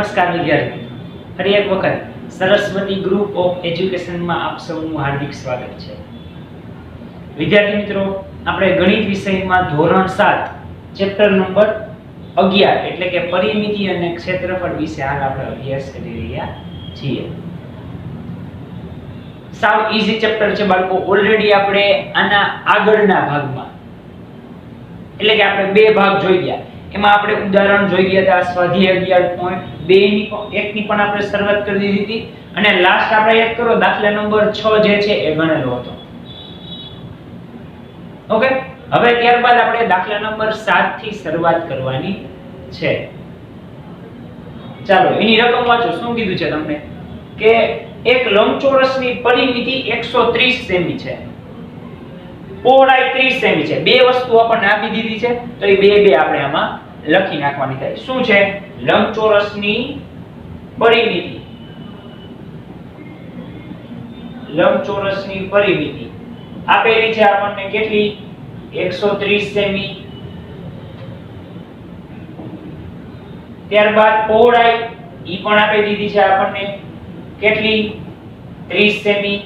નમસ્કાર વિદ્યાર્થી મિત્રો, ફરી એક વખત સરસ્વતી ગ્રુપ ઓફ એજ્યુકેશનમાં આપ સૌનું હાર્દિક સ્વાગત છે. વિદ્યાર્થી મિત્રો, આપણે ગણિત વિષયમાં ધોરણ 7 ચેપ્ટર નંબર 11 એટલે કે પરિમિતિ અને ક્ષેત્રફળ વિશે હાલ આપણે અભ્યાસ કરી રહ્યા છીએ. સાવ ઈઝી ચેપ્ટર છે બાળકો. ઓલરેડી આપણે આના આગળના ભાગમાં એટલે કે આપણે બે ભાગ જોઈ ગયા. એમાં આપણે ઉદાહરણ જોઈ ગયા હતા સ્વાધ્યાય 11.2 ની એકની પણ આપણે શરૂઆત કરી દીધી હતી અને લાસ્ટ આપણે યાદ કરો દાખલા નંબર 6 જે છે એ ગણેલો હતો. ઓકે, હવે ત્યારબાદ આપણે દાખલા નંબર 7 થી શરૂઆત કરવાની છે. ચાલો એની રકમ વાંચો. શું કીધું છે તમને કે એક લંબચોરસની પરિમિતિ 130 સેમી છે, પહોળાઈ 30 સેમી છે. બે વસ્તુ આપણને આપી દીધી છે તો એ બે આપણે આમાં લખી નાખવાની થાય. શું છે? લંબચોરસની પરિમિતિ. લંબચોરસની પરિમિતિ આપેલી છે આપણને કેટલી? 130 સેમી. ત્યારબાદ પહોળાઈ ઈ પણ આપી દીધી છે આપણને કેટલી? 30 સેમી.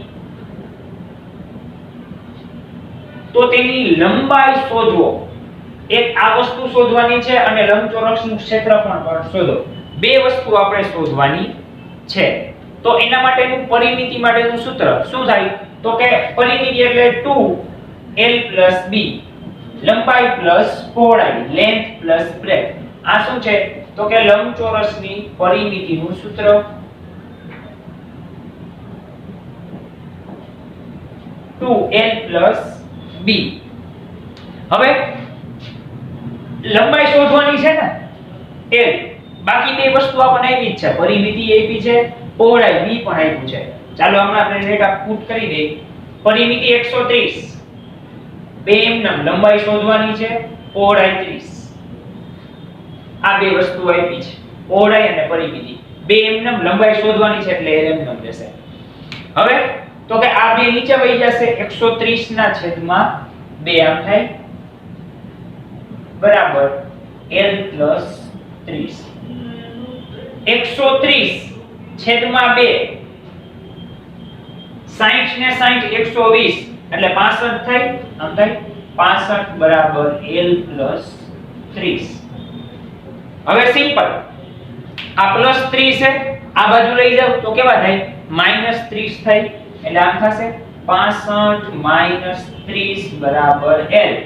તો તેની લંબાઈ શોધવો. એક આ વસ્તુ શોધવાની છે અને લંબચોરસનું ક્ષેત્રફળ પણ શોધો. બે વસ્તુ આપણે શોધવાની છે. તો એના માટેનું પરિમિતિ માટેનું સૂત્ર શું થાય? તો કે પરિમિતિ એટલે 2l b, લંબાઈ પ્લસ પહોળાઈ, લેન્થ પ્લસ બ્રેથ. આ શું છે? તો કે લંબચોરસની પરિમિતિનું સૂત્ર. b. હવે લંબાઈ શોધવાની છે ને l. બાકી બે વસ્તુ આપણને આપી જ છે, પરિમિતિ આપી છે, પહોળાઈ b પણ આપ્યું છે. ચાલો હમણાં આપણે ડેટા પુટ કરી દઈએ. પરિમિતિ 130, બે એમનામ લંબાઈ શોધવાની છે, પહોળાઈ 30. આ બે વસ્તુ આપી છે, પહોળાઈ અને પરિમિતિ. બે એમનામ લંબાઈ શોધવાની છે એટલે l એમનામ રહેશે. હવે તો કે આ બે નીચે વહી જશે. 130 ના છેદમાં 2 આમ થાય બરાબર l પ્લસ 30. 130 છેદમાં 2, 60 ને 60 120 એટલે 65 થાય. આમ થાય 65 બરાબર l પ્લસ 30. હવે સિમ્પલ. આ પ્લસ 30 છે, આ બાજુ લઈ જાવ તો કેવા થાય? માઈનસ 30 થાય. એટલે આમ થશે 65 માઈનસ 30 બરાબર l.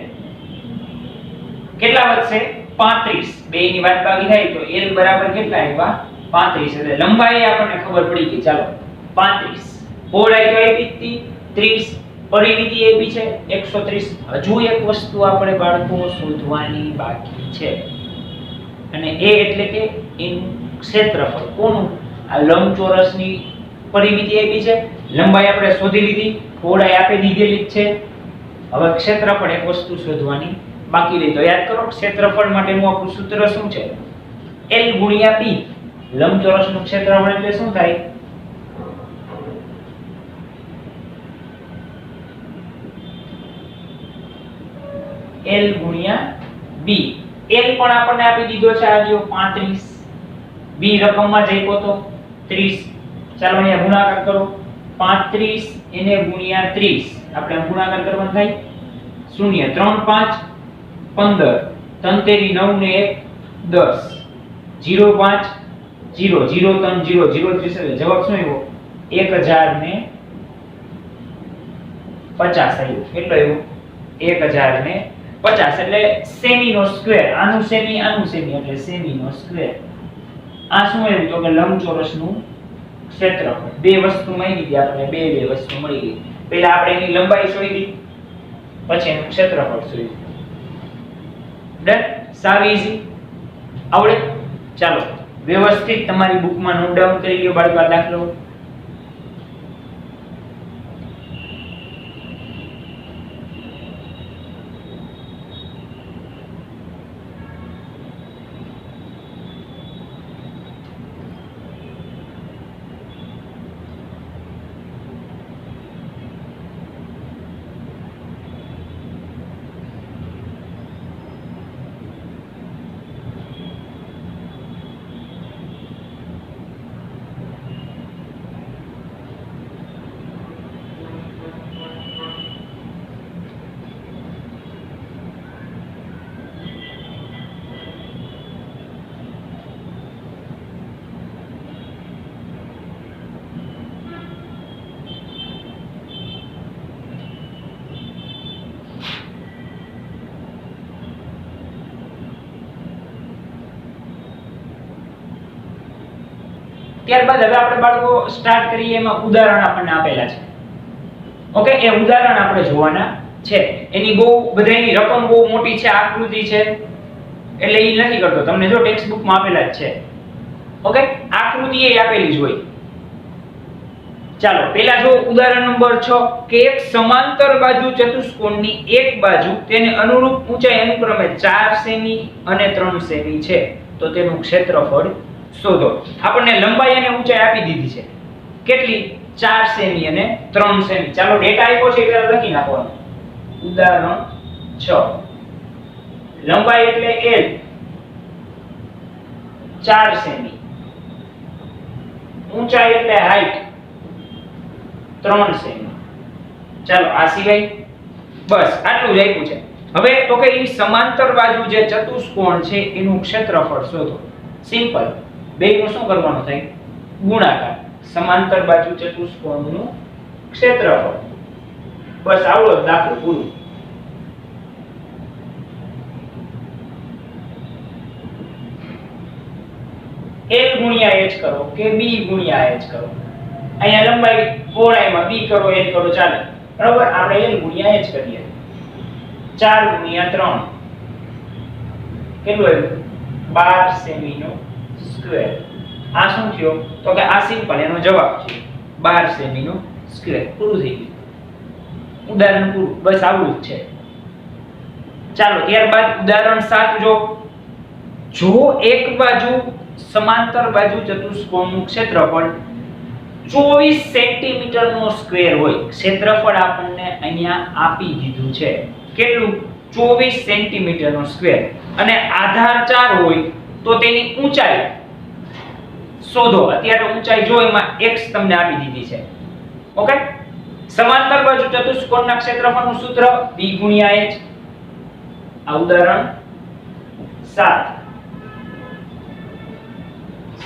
કેટલા વધશે? 35. બે ની બાદબાકી થાય તો l બરાબર કેટલા આવ્યા? 35. એટલે લંબાઈ આપણને ખબર પડી ગઈ. ચાલો 35. પહોળાઈ તો આપી હતી 30, પરિમિતિ આપી છે 130. હજુ એક વસ્તુ આપણે બાળકો શોધવાની બાકી છે અને એ એટલે કે એનું ક્ષેત્રફળ. કોનું? આ લંબચોરસની પરિમિતિ આપી છે, લંબાઈ આપણે શોધી લીધી, પહોળાઈ આપી દીધેલી જ છે. હવે ક્ષેત્રફળ એક વસ્તુ શોધવાની બાકી રહી. તો યાદ કરો ક્ષેત્રફળ માટેનું આપણું સૂત્ર શું છે? l ગુણ્યા b. લંબચોરસનું ક્ષેત્રફળ એટલે શું થાય? l ગુણ્યા b. l પણ આપણને આપી દીધો છે આ જો 35, b રકમમાં જઈકો તો 30. ચાલો અહીંયા ગુણાકાર કરો. 35 એને ગુણ્યા 30 આપણે ગુણાકાર કરવાનો થાય 0 3 5 15 તંતેરી 9 ને 1 10 0 5 0 0 3 0 0 30 એટલે જવાબ શું આવ્યો? 1050 આવ્યો. કેટલો આવ્યો? 1050 એટલે સેમી નો સ્ક્વેર. આનું સેમી એટલે સેમી નો સ્ક્વેર. આ શું આવ્યું? તો કે લંબચોરસનું ક્ષેત્રફળ. બે વસ્તુ મળી ગઈ આપણે, બે વસ્તુ મળી ગઈ. પહેલા આપણે એની લંબાઈ શોધી, પછી એનું ક્ષેત્રફળ શોધ્યું. ડન? સાવ ઈઝી. આવડે? ચાલો વ્યવસ્થિત તમારી બુકમાં નોટ ડાઉન કરી લ્યો બાળકો આ દાખલો. ત્યારબાદ હવે આપણે બાળકો સ્ટાર્ટ કરીએ, એમાં ઉદાહરણ આપણને આપેલા છે. ઓકે, એ ઉદાહરણ આપણે જોવાના છે. એની બહુ બધાની રકમ બહુ મોટી છે, આકૃતિ છે, એટલે એ નથી કરતો. તમને જો ટેક્સ્ટ બુકમાં આપેલા જ છે. ઓકે, આકૃતિ એ આપેલી જ હોય. ચાલો પહેલા જો ઉદાહરણ નંબર 6 કે એક સમાંતર બાજુ ચતુષ્કોણની એક બાજુ તેને અનુરૂપ ઊંચાઈ અનુક્રમે 4 સેમી અને 3 સેમી છે, તો તેનું ક્ષેત્રફળ શોધો. આપણને લંબાઈ અને ઊંચાઈ આપી દીધી છે. કેટલી? 4 સેમી અને 3 સેમી. ચાલો ડેટા આપ્યો છે એટલે લખી નાખવાનો. ઉદાહરણ 6, લંબાઈ એટલે L 4 સેમી, ઊંચાઈ એટલે હાઈટ 3 સેમી. ચાલો આ સિવાય બસ આટલું જ આપ્યું છે. હવે તો કે ઈ સમાંતર બાજુ જે ચતુષ્કોણ છે એનું ક્ષેત્રફળ શોધો. સિમ્પલ, બેયનું શું કરવાનું થાય? ગુણાકાર. સમાંતર બાજુ ચતુષ્કોણનું ક્ષેત્રફળ. બસ આવડો જ દાખલો પૂરું. L ગુણ્યા h કરો કે b ગુણ્યા h કરો. અહીંયા લંબાઈ પહોળાઈમાં b કરો h કરો ચાલે. બરાબર, આપણે L ગુણ્યા h કરીએ. 4 ગુણ્યા 3 કેટલું આવ્યું? 12 સેમી નો સ્ક્વેર. આ શું થયો? તો કે આ સિમ્પલ એનો જવાબ છે 12 સેમી નો સ્ક્વેર. પૂરું થઈ ગયું. ઉદાહરણ પૂરું. બસ આવું જ છે. ચાલો ત્યારબાદ ઉદાહરણ 7 જો એક બાજુ સમાંતર બાજુ ચતુષ્કોણનું ક્ષેત્રફળ 24 સેન્ટીમીટર નો સ્ક્વેર હોય. ક્ષેત્રફળ આપણને અહીંયા આપી દીધું છે. કેટલું? 24 સેન્ટીમીટર નો સ્ક્વેર. અને આધાર 4 હોય તો તેની ઊંચાઈ શોધો. અત્યારે ઊંચાઈ જો એમાં x તમને આપી દીધી છે. ઓકે, સમાંતર બાજુ ચતુષ્કોણના ક્ષેત્રફળનું સૂત્ર b ગુણ્યા h. આ ઉદાહરણ 7,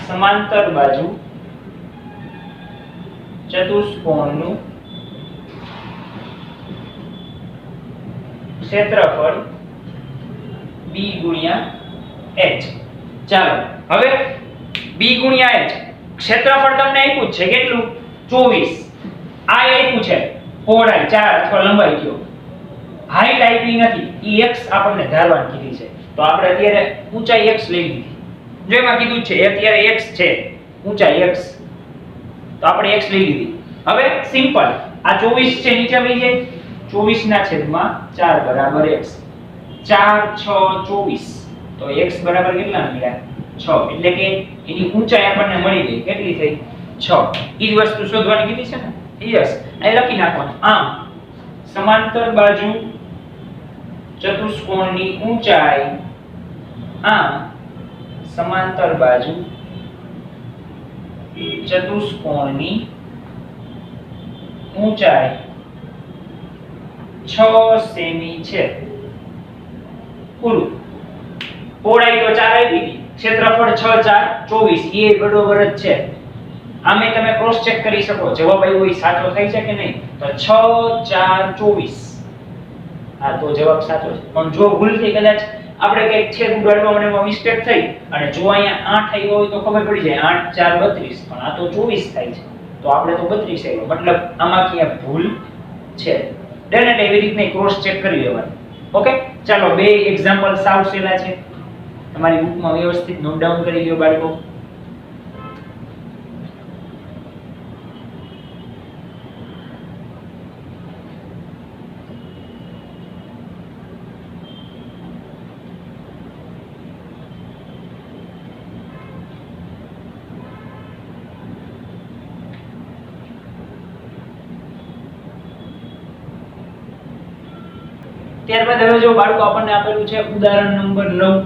સમાંતર બાજુ ચતુષ્કોણનું ક્ષેત્રફળ b ગુણ્યા h. ચાલો હવે b ગુણ્યા h ક્ષેત્રફળ તમને આપ્યું છે કેટલું? 24. આ આપ્યું છે પહોળાઈ 4 અથવા લંબાઈ કયો. હાઈટ આપી નથી. ઈ x આપણને ધારવાની કીધી છે, તો આપણે અત્યારે ઊંચાઈ x લઈ લીધી. જો એમાં કીધું છે અત્યારે x છે, ઊંચાઈ x, તો આપણે x લઈ લીધી. હવે સિમ્પલ, આ 24 છે નીચે આવી જાય. 24 ના છેદમાં 4 બરાબર x. 4 6 24, તો x બરાબર કેટલા મળ્યા? 6. એટલે કે એની ઊંચાઈ આપણને મળી ગઈ. કેટલી થઈ? 6. ઈ જ વસ્તુ શોધવાની કીધી છે ને? યસ, અહીં લખી નાખવાનું. આમ સમાંતર બાજુ ચતુષ્કોણની ઊંચાઈ, આમ સમાંતર બાજુ ચતુષ્કોણની ઊંચાઈ 6 સેમી છે. પૂરું. પહોળાઈ તો 4 આવી ગઈ. ક્ષેત્રફળ 6 4 24 એ બરોબર જ છે. આમે તમે ક્રોસ ચેક કરી શકો. જવાબ આવ્યો એ સાચો થાય છે કે નહીં? તો 6 4 24. આ તો જવાબ સાચો છે. પણ જો ભૂલથી કદાચ આપણે કઈક છેદ ઉડાડવામાં એમાં મિસ્ટેક થઈ અને જો અહીંયા 8 આવ્યો હોય તો ખબર પડી જાય 8 4 32, પણ આ તો 24 થાય છે, તો આપણે તો 32 આવ્યો. મતલબ આમાં ક્યાં ભૂલ છે. ડન. એટલે એવી રીતના ક્રોસ ચેક કરી લેવાનું. ઓકે, ચાલો બે એક્ઝામ્પલ સાવ સહેલા છે. તમારી બુકમાં વ્યવસ્થિત નોટ ડાઉન કરી લ્યો બાળકો. ત્યારબાદ હવે જો બાળકો આપણને આપેલું છે ઉદાહરણ નંબર 9.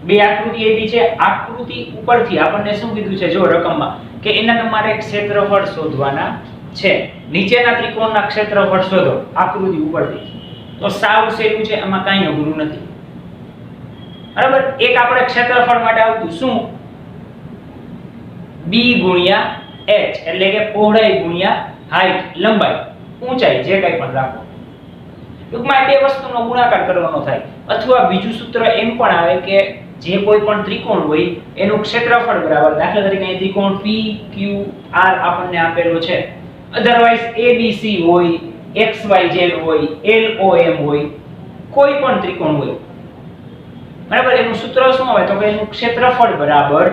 બે આકૃતિ આપી છે. આકૃતિ ઉપરથી આપણને શું કીધું છે? જો રકમમાં કે એના તમારે ક્ષેત્રફળ શોધવાના છે. નીચેના ત્રિકોણના ક્ષેત્રફળ શોધો આકૃતિ ઉપરથી. તો સાવ સહેલું છે, આમાં કાંઈ અઘરું નથી. બરાબર, એક આપણે ક્ષેત્રફળ માટે આવતું શું? b ગુણ્યા h, એટલે કે પહોળાઈ ગુણ્યા હાઈટ, લંબાઈ, ઊંચાઈ, જે કંઈ પણ રાખો. ટૂંકમાં બે વસ્તુનો ગુણાકાર કરવાનો થાય. અથવા બીજું સૂત્ર એમ પણ આવે કે જે કોઈ પણ ત્રિકોણ હોય એનું ક્ષેત્રફળ બરાબર, દાખલા તરીકે અહીં ત્રિકોણ PQR આપણને આપેલો છે, અધરવાઇઝ ABC હોય, XYZ હોય, LOM હોય, કોઈ પણ ત્રિકોણ હોય બરાબર, એનું સૂત્ર શું આવે તો કે એનું ક્ષેત્રફળ બરાબર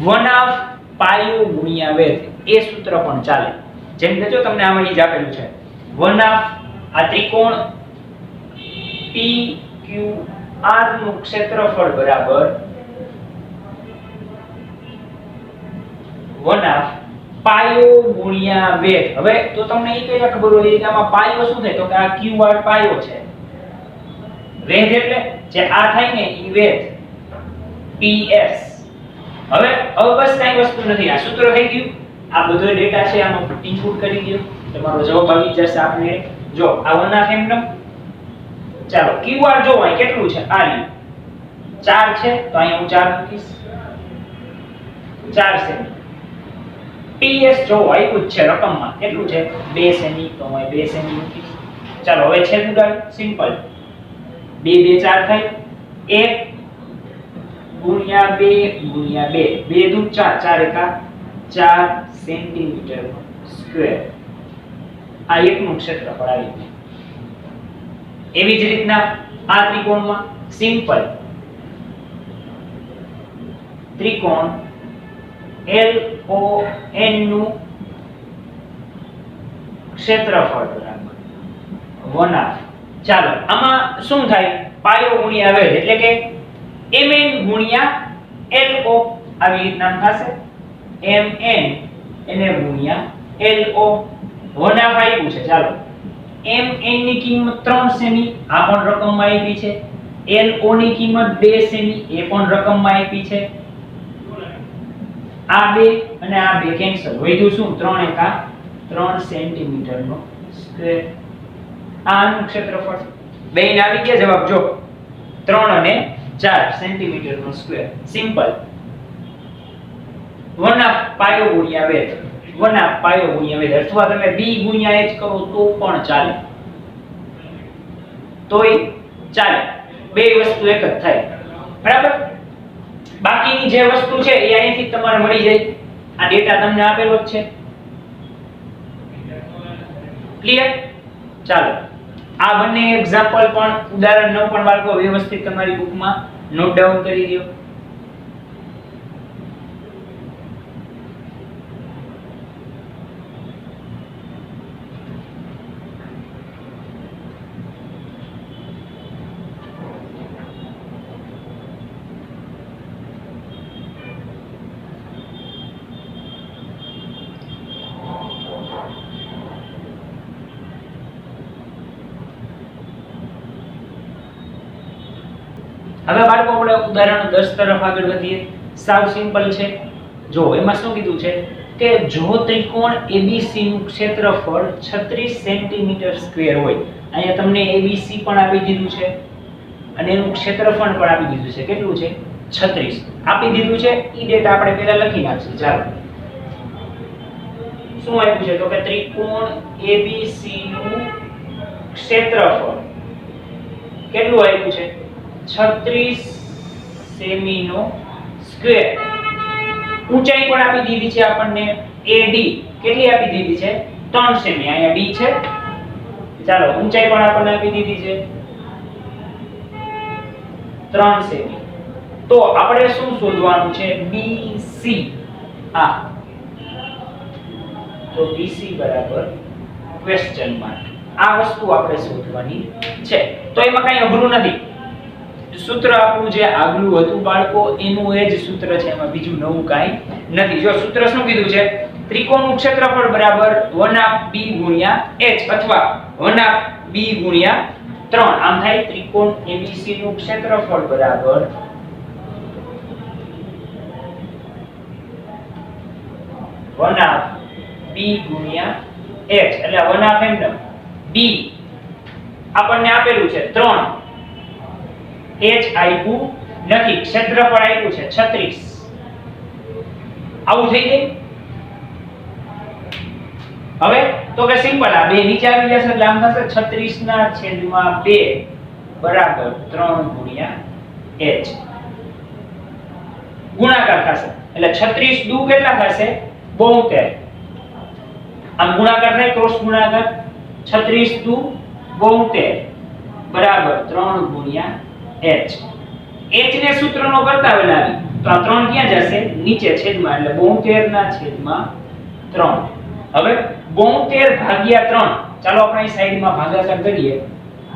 1/2 પાયો ગુણ્યા વેધ. એ સૂત્ર પણ ચાલે. જેમ કે જો તમને આમાં ઈ જ આપેલું છે 1/2 આ ત્રિકોણ PQR નું ક્ષેત્રફળ બરાબર 1/2 પાયો ગુણ્યા વેધ. હવે તો તમને ઈ કઈ ખબર હોય કે આમાં પાયો શું થાય તો કે આ QR પાયો છે, વેધ એટલે જે આ થાય ને ઈ વેધ PS. હવે બસ કઈ વસ્તુ નથી, આ સૂત્ર થઈ ગયું, આ બધો ડેટા છે આમાં ઇનપુટ કરી દો, તમારો જવાબ આવી જશે. આપણે જો આ 1/2 એમ નમ, ચાલો QR જો અહીં કેટલું છે, આ લ્યો 4 છે તો અહીં હું 4 મૂકીશ, 4 સેમી. PS જો આપ્યું જ છે રકમમાં કેટલું છે 2 સેમી, તો હું 2 સેમી મૂકીશ. ચાલો હવે છેદ ઉડાડ, સિમ્પલ 2 2 4 થાય, 1 ગુણ્યા 2 ગુણ્યા 2, 2 દુ 4, 4 એકા 4 સેન્ટીમીટર સ્ક્વેર. આ એકનું ક્ષેત્રફળ આવી ગયું. એવી જ રીતના આ ત્રિકોણમાં સિમ્પલ ત્રિકોણ LON નું ક્ષેત્રફળ બરાબર 1/2. ચાલો આમાં શું થાય પાયો ગુણ્યા વેધ એટલે કે MN ગુણ્યા LO આવી રીતના થશે, MN એને ગુણ્યા LO 1/2 આવ્યું છે. ચાલો MN ની કિંમત 3 સેમી, આ પણ રકમમાં આપી છે, LO ની કિંમત 2 સેમી, એ પણ રકમમાં આપી છે. આ 2 અને આ 2 કેન્સલ, વધ્યું શું 3 એકા 3 સેન્ટીમીટર નો સ્ક્વેર. આનું ક્ષેત્રફળ બેન આવી ગયા જવાબ જો 3 અને 4 સેન્ટીમીટર નો સ્ક્વેર. સિમ્પલ 1/2 પાયો ગુણ્યા વેધ, 1/2 પાયો ગુણ્યા વેધ, અથવા તમે b ગુણ્યા h કરો તો પણ ચાલે, તોય ચાલે, બે વસ્તુ એક જ થાય બરાબર. બાકીની જે વસ્તુ છે એ અહીંથી તમારે મળી જાય, આ ડેટા તમને આપેલો જ છે. ક્લિયર? ચાલો આ બંને એક્ઝામ્પલ પણ ઉદાહરણ 9 પણ બાળકો વ્યવસ્થિત તમારી બુકમાં નોટ ડાઉન કરી દો. હવે બાળકો આપણે ઉદાહરણ 10 તરફ આગળ વધીએ. સાવ સિમ્પલ છે. જો એમાં શું કીધું છે કે જો ત્રિકોણ ABC નું ક્ષેત્રફળ 36 સેન્ટીમીટર સ્ક્વેર હોય, અહીંયા તમને ABC પણ આપી દીધું છે અને એનું ક્ષેત્રફળ પણ આપી દીધું છે. કેટલું છે 36 આપી દીધું છે. ઈ ડેટા આપણે પહેલા લખી નાખીએ. ચાલો શું આપ્યું છે તો કે ત્રિકોણ ABC નું ક્ષેત્રફળ કેટલું આપ્યું છે 36 સેમી નો સ્ક્વેર. ઊંચાઈ પણ આપી દીધી છે આપણને AD કેટલી આપી દીધી છે 3 સેમી, અહીંયા D છે. ચાલો ઊંચાઈ પણ આપણને આપી દીધી છે 3 સેમી. તો આપણે શું શોધવાનું છે BC. આ તો BC બરાબર ક્વેશ્ચન માર્ક. આ વસ્તુ આપણે શોધવાની છે. તો એમાં કઈ અઘરું નથી. સૂત્ર આપણું જે આગલું હતું બાળકો એનું એ જ સૂત્ર છે, એમાં બીજું નવું કાઈ નથી. જો સૂત્ર શું કીધું છે ત્રિકોણનું ક્ષેત્રફળ બરાબર 1/2 b ગુણ્યા h અથવા 1/2 b ગુણ્યા 3. આમ થાય ત્રિકોણ ABC નું ક્ષેત્રફળ બરાબર 1/2 b ગુણ્યા h એટલે 1/2 એમ b આપણને આપેલું છે 3, h આપ્યું નથી, ક્ષેત્રફળ આપ્યું છે 36. આવું થઈ જાય. હવે તો કે સિમ્પલ આ બે નીચે આવી જશે એટલે આમ થશે 36 ના છેદમાં 2 બરાબર 3 ગુણ્યા h. ગુણાકાર થશે એટલે 36 દુ કેટલા થશે 72 આમ ગુણાકાર થાય ક્રોસ ગુણાકાર 36 દુ 72 બરાબર 3 ગુણ્યા h h ને સૂત્રનો કરતા લાવી તો આ 3 ક્યાં જશે નીચે છેદમાં એટલે 72 ના છેદમાં 3 હવે 72 ભાગ્યા 3 ચાલો આપણે અહીં સાઈડમાં ભાગાકાર કરીએ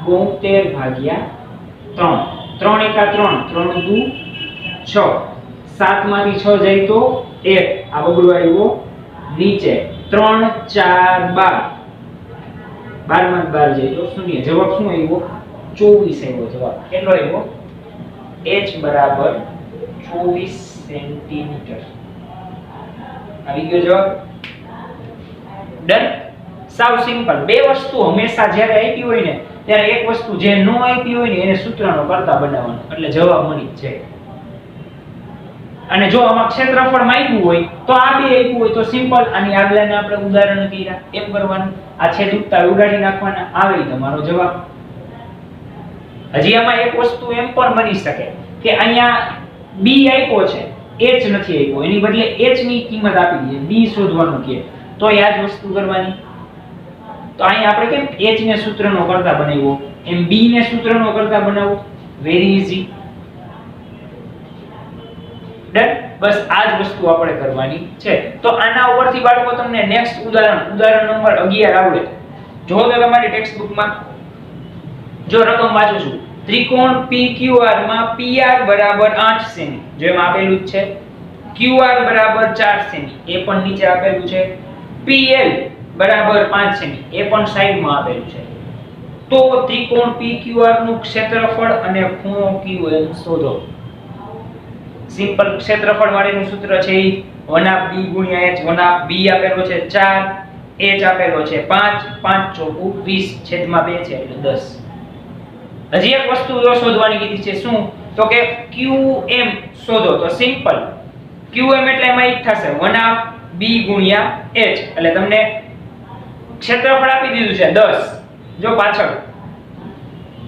72 ભાગ્યા 3 3 એકા 3 3 દુ 6 7 માંથી 6 જાય તો 1 આ બગડો આવ્યો નીચે 3 4 12 12 માં 12 જાય તો શૂન્ય જવાબ શું આવ્યો 24 આવ્યો જવાબ કેટલો આવ્યો h બરાબર 24 સેન્ટીમીટર આવી ગયો જવાબ ડન સાવ સિમ્પલ બે વસ્તુ હંમેશા જ્યારે આપી હોય ને ત્યારે એક વસ્તુ જે નો આપી હોય ને એને સૂત્રનો કરતા બનાવવાનો એટલે જવાબ મળી જ જાય અને જો આમાં ક્ષેત્રફળ માંગ્યું હોય તો આ બે આપ્યું હોય તો સિમ્પલ આની આગળને આપણે ઉદાહરણ કર્યા એમ કરવાનું આ છેદ ઉડતા ઉડાડી નાખવાના આવે તમારો જવાબ હજી આમાં એક વસ્તુ એમ પણ બની શકે કે અહીંયા b આપ્યો છે h નથી આપ્યો એની બદલે h ની કિંમત આપી દઈએ b શોધવાનું કે તો આ જ વસ્તુ કરવાની તો અહીં આપણે કેમ h ને સૂત્રનો કરતા બનાવ્યો એમ b ને સૂત્રનો કરતા બનાવો વેરી ઈઝી ડન બસ આ જ વસ્તુ આપણે કરવાની છે તો આના ઉપરથી બાળકો તમને નેક્સ્ટ ઉદાહરણ નંબર 11 આવડે જો તો તમારી ટેક્સ્ટ બુકમાં જો રકમ વાંચું છું ત્રિકોણ PQR માં PR બરાબર 8 સેમી જેમ આપેલું છે QR બરાબર 4 સેમી એ પણ નીચે આપેલું છે PL બરાબર 5 સેમી એ પણ સાઈડમાં આપેલું છે તો ત્રિકોણ PQR નું ક્ષેત્રફળ અને ખૂણો QL શોધો સિમ્પલ ક્ષેત્રફળ માટેનું સૂત્ર છે 1/2 b ગુણ્યા h 1/2 b આપેલો છે 4 h આપેલો છે 5 5 ચોકુ 20 છેદમાં 2 છે એટલે 10 હજી એક વસ્તુ શોધવાની કીધી છે શું તો કે qm શોધો તો સિમ્પલ qm એટલે એમાં એક થશે 1/2 b ગુણ્યા h એટલે તમને ક્ષેત્રફળ આપી દીધું છે 10 જો પાછળ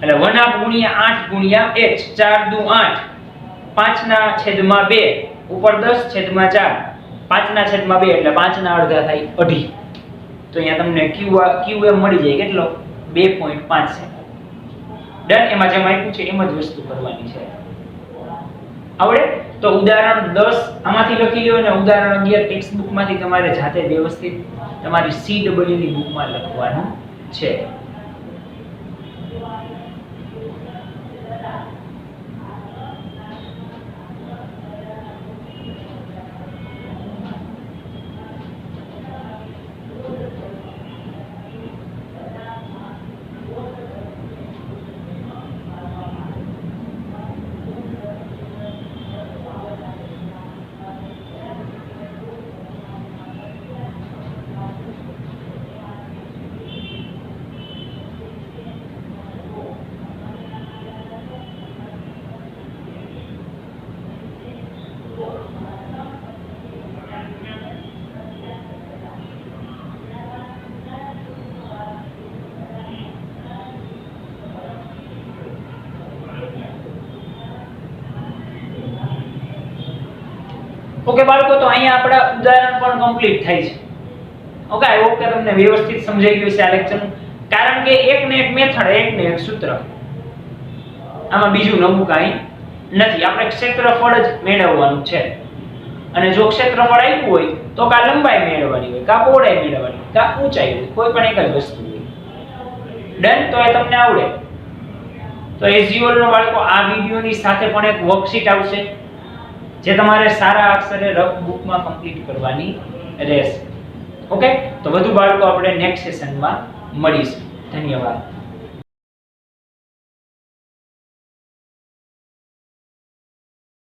એટલે 1/2 ગુણ્યા 8 ગુણ્યા h 4 દુ 8 5 ના છેદમાં 2 ઉપર 10 છેદમાં 4 5 ના છેદમાં 2 એટલે 5 ના અડધા થાય 2.5 તો અહીંયા તમને qm મળી જાય કેટલો 2.5 છે ડન એમાં જેમ આપ્યું છે એમ જ વસ્તુ કરવાની છે આવડે તો ઉદાહરણ 10 આમાંથી લખી લ્યો અને ઉદાહરણ 11 ટેક્સ્ટ બુક માંથી તમારે જાતે વ્યવસ્થિત તમારી CW ની બુકમાં લખવાનું છે ઓકે બાળકો તો અહીંયા આપણા ઉદાહરણ પણ કમ્પ્લીટ થાય છે ઓકે આઈ હોપ કે તમને વ્યવસ્થિત સમજાઈ ગયું છે આ લેક્ચર કારણ કે એક ને એક મેથડ એક ને એક સૂત્ર આમાં બીજું નવું કાંઈ નથી આપણે ક્ષેત્રફળ જ મેળવવાનું છે અને જો ક્ષેત્રફળ આપ્યું હોય તો કા લંબાઈ મેળવવાની હોય કા પહોળાઈ મેળવવાની હોય કા ઊંચાઈ હોય કોઈ પણ એક જ વસ્તુ હોય ડન તો એ તમને આવડે તો એઝ યુઝ્યુઅલ નો બાળકો આ વિડિયોની સાથે પણ એક વર્કશીટ આવશે જે તમારે સારા અક્ષરે રફ બુકમાં કમ્પ્લીટ કરવાની રહેશે ઓકે તો વધુ બાળકો આપણે નેક્સ્ટ સેશનમાં મળીશું ધન્યવાદ